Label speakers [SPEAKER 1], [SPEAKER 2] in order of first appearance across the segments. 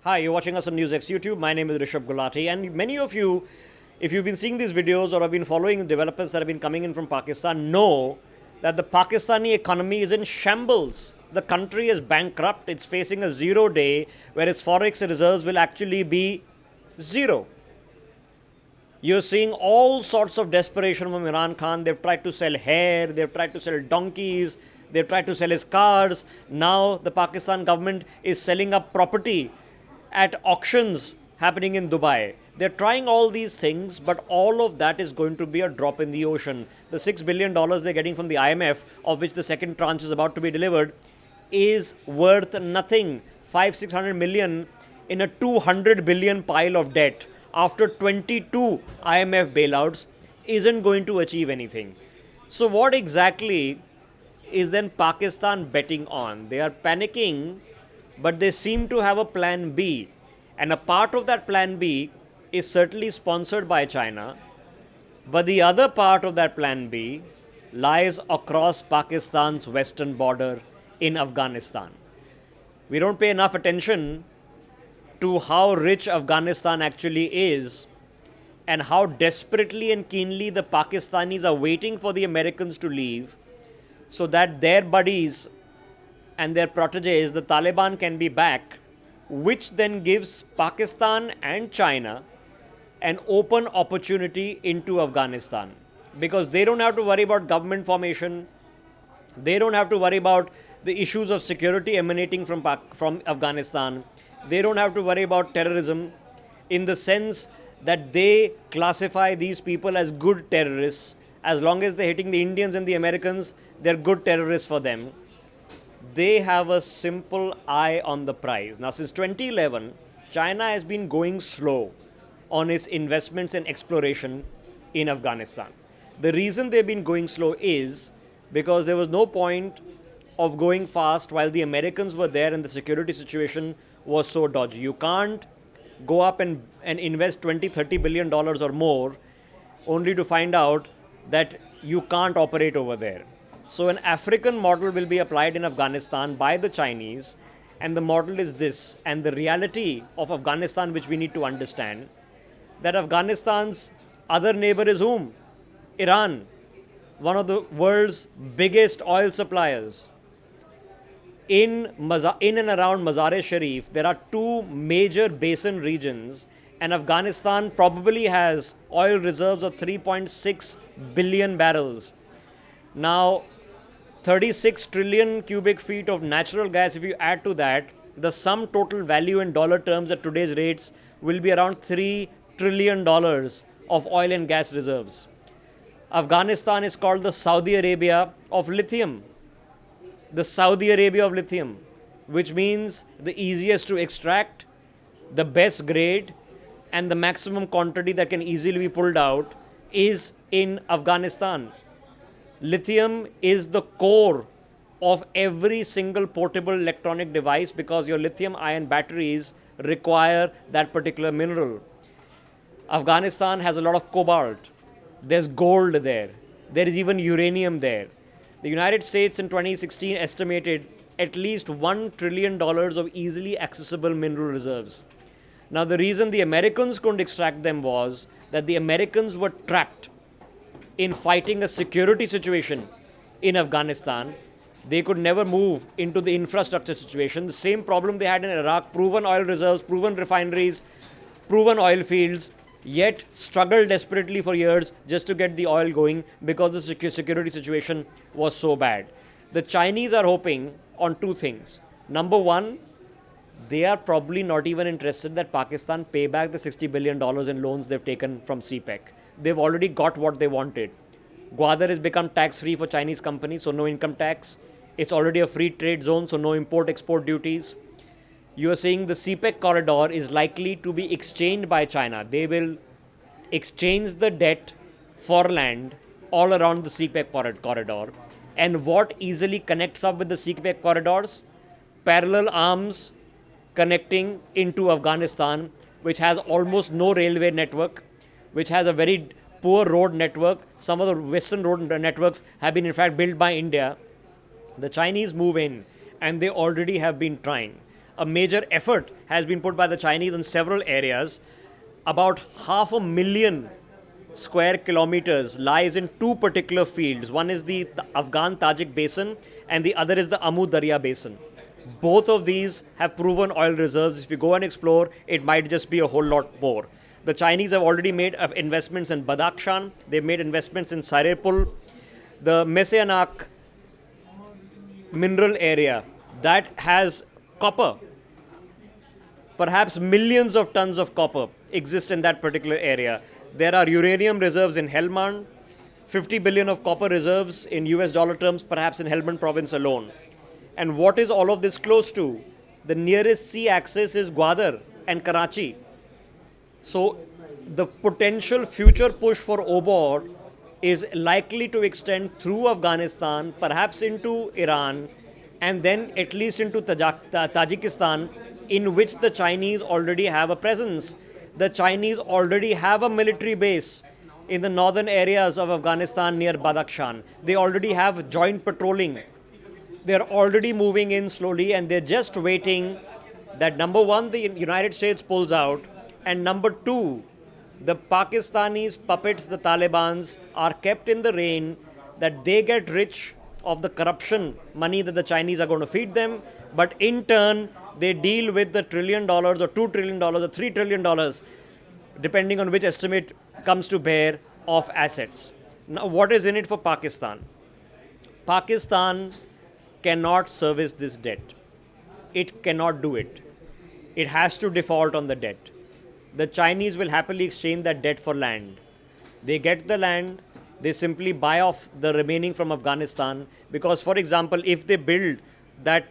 [SPEAKER 1] Hi, you're watching us on NewsX YouTube. My name is Rishabh Gulati, and many of you, if you've been seeing these videos or have been following the developments that have been coming in from Pakistan, know that the Pakistani economy is in shambles. The country is bankrupt. It's facing a 0 day where its forex reserves will actually be zero. You're seeing all sorts of desperation from Imran Khan. They've tried to sell hair, they've tried to sell donkeys, they've tried to sell his cars. Now the Pakistan government is selling up property at auctions happening in Dubai. They're trying all these things, but all of that is going to be a drop in the ocean. The $6 billion they're getting from the IMF, of which the second tranche is about to be delivered, is worth nothing. 500-600 million in a 200 billion pile of debt after 22 IMF bailouts isn't going to achieve anything. So what exactly is then Pakistan betting on? They are panicking, but they seem to have a plan B. And a part of that plan B is certainly sponsored by China. But the other part of that plan B lies across Pakistan's western border in Afghanistan. We don't pay enough attention to how rich Afghanistan actually is and how desperately and keenly the Pakistanis are waiting for the Americans to leave so that their buddies and their proteges, the Taliban, can be back, which then gives Pakistan and China an open opportunity into Afghanistan. Because they don't have to worry about government formation, they don't have to worry about the issues of security emanating from Afghanistan, they don't have to worry about terrorism in the sense that they classify these people as good terrorists. As long as they're hitting the Indians and the Americans, they're good terrorists for them. They have a simple eye on the prize. Now, since 2011, China has been going slow on its investments and exploration in Afghanistan. The reason they've been going slow is because there was no point of going fast while the Americans were there and the security situation was so dodgy. You can't go up and invest $20-30 billion or more only to find out that you can't operate over there. So an African model will be applied in Afghanistan by the Chinese, and the model is this. And the reality of Afghanistan, which we need to understand, that Afghanistan's other neighbor is whom? Iran, one of the world's biggest oil suppliers. In and around Mazar-e-Sharif, there are two major basin regions, and Afghanistan probably has oil reserves of 3.6 billion barrels. Now, 36 trillion cubic feet of natural gas, if you add to that, the sum total value in dollar terms at today's rates will be around $3 trillion of oil and gas reserves. Afghanistan is called the Saudi Arabia of lithium. The Saudi Arabia of lithium, which means the easiest to extract, the best grade, and the maximum quantity that can easily be pulled out is in Afghanistan. Lithium is the core of every single portable electronic device because your lithium-ion batteries require that particular mineral. Afghanistan has a lot of cobalt. There's gold there. There is even uranium there. The United States in 2016 estimated at least $1 trillion of easily accessible mineral reserves. Now, the reason the Americans couldn't extract them was that the Americans were trapped in fighting a security situation in Afghanistan. They could never move into the infrastructure situation. The same problem they had in Iraq, proven oil reserves, proven refineries, proven oil fields, yet struggled desperately for years just to get the oil going because the security situation was so bad. The Chinese are hoping on two things. Number one, they are probably not even interested that Pakistan pay back the $60 billion in loans they've taken from CPEC. They've already got what they wanted. Gwadar has become tax-free for Chinese companies, so no income tax. It's already a free trade zone, so no import-export duties. You are saying the CPEC corridor is likely to be exchanged by China. They will exchange the debt for land all around the CPEC corridor. And what easily connects up with the CPEC corridors? Parallel arms connecting into Afghanistan, which has almost no railway network, which has a very poor road network. Some of the western road networks have been in fact built by India. The Chinese move in and they already have been trying. a major effort has been put by the Chinese in several areas. About 500,000 square kilometers lies in two particular fields. One is the Afghan-Tajik basin and the other is the Amu Darya basin. Both of these have proven oil reserves. If you go and explore, it might just be a whole lot more. The Chinese have already made investments in Badakhshan. They've made investments in Sarepul. The Mesianak mineral area that has copper. Perhaps millions of tons of copper exist in that particular area. There are uranium reserves in Helmand, 50 billion of copper reserves in US dollar terms, perhaps in Helmand province alone. And what is all of this close to? The nearest sea access is Gwadar and Karachi. So the potential future push for OBOR is likely to extend through Afghanistan, perhaps into Iran, and then at least into Tajikistan, in which the Chinese already have a presence. The Chinese already have a military base in the northern areas of Afghanistan near Badakhshan. They already have joint patrolling. They're already moving in slowly, and they're just waiting that, number one, the United States pulls out, and number two, the Pakistanis puppets, the Talibans, are kept in the reign, that they get rich of the corruption money that the Chinese are going to feed them, but in turn, they deal with the $1 trillion or $2 trillion or $3 trillion, depending on which estimate comes to bear, of assets. Now, what is in it for Pakistan? Pakistan cannot service this debt. It cannot do it. It has to default on the debt. The Chinese will happily exchange that debt for land. They get the land, they simply buy off the remaining from Afghanistan, because, for example, if they build that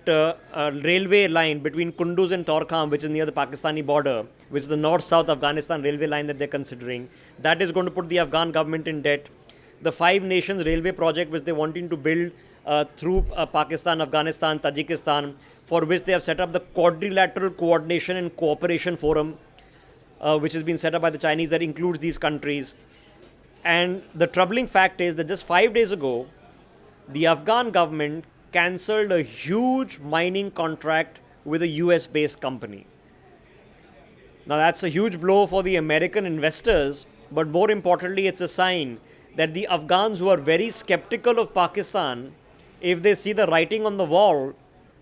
[SPEAKER 1] railway line between Kunduz and Torkham, which is near the Pakistani border, which is the north-south Afghanistan railway line that they're considering, that is going to put the Afghan government in debt. The 5 nations railway project which they're wanting to build through Pakistan, Afghanistan, Tajikistan, for which they have set up the Quadrilateral Coordination and Cooperation Forum, which has been set up by the Chinese, that includes these countries. And the troubling fact is that just 5 days ago, the Afghan government cancelled a huge mining contract with a US-based company. Now that's a huge blow for the American investors, but more importantly, it's a sign that the Afghans, who are very skeptical of Pakistan, if they see the writing on the wall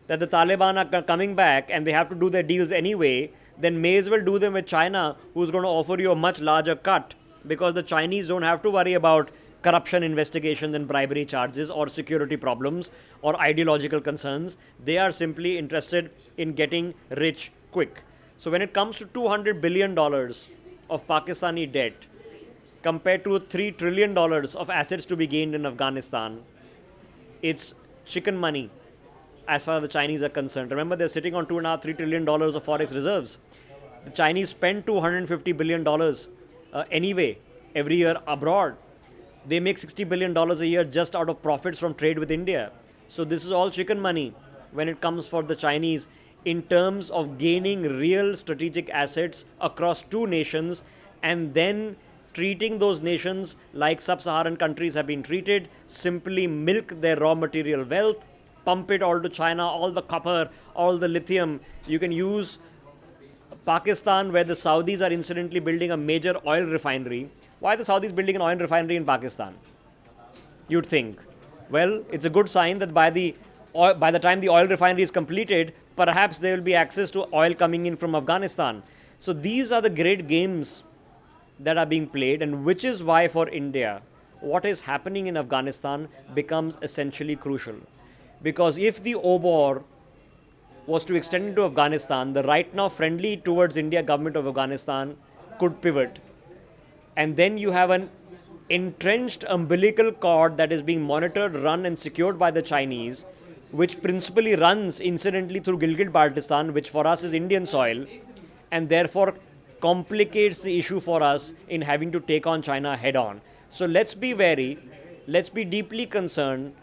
[SPEAKER 1] that the Taliban are coming back and they have to do their deals anyway, then may as well do them with China, who's going to offer you a much larger cut, because the Chinese don't have to worry about corruption investigations and bribery charges or security problems or ideological concerns. They are simply interested in getting rich quick. So when it comes to $200 billion of Pakistani debt compared to $3 trillion of assets to be gained in Afghanistan, it's chicken money as far as the Chinese are concerned. Remember, they're sitting on $2.5–3 trillion of forex reserves. The Chinese spend $250 billion anyway every year abroad. They make $60 billion a year just out of profits from trade with India. So this is all chicken money when it comes for the Chinese in terms of gaining real strategic assets across 2 nations, and then treating those nations like sub-Saharan countries have been treated, simply milk their raw material wealth, pump it all to China, all the copper, all the lithium. You can use Pakistan, where the Saudis are incidentally building a major oil refinery. Why are the Saudis building an oil refinery in Pakistan? You'd think. Well, it's a good sign that by the time the oil refinery is completed, perhaps there will be access to oil coming in from Afghanistan. So these are the great games that are being played, and which is why for India, what is happening in Afghanistan becomes essentially crucial. Because if the OBOR was to extend into Afghanistan, the right now friendly towards India government of Afghanistan could pivot. And then you have an entrenched umbilical cord that is being monitored, run and secured by the Chinese, which principally runs incidentally through Gilgit-Baltistan, which for us is Indian soil, and therefore complicates the issue for us in having to take on China head on. So let's be wary, let's be deeply concerned,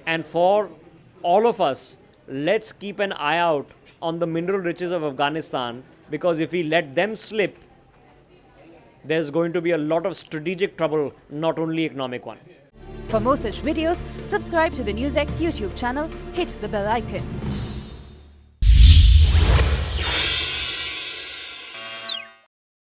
[SPEAKER 1] and for all of us, let's keep an eye out on the mineral riches of Afghanistan, because if we let them slip, there's going to be a lot of strategic trouble, not only economic one.
[SPEAKER 2] For more such videos, subscribe to the NewsX YouTube channel, hit the bell icon.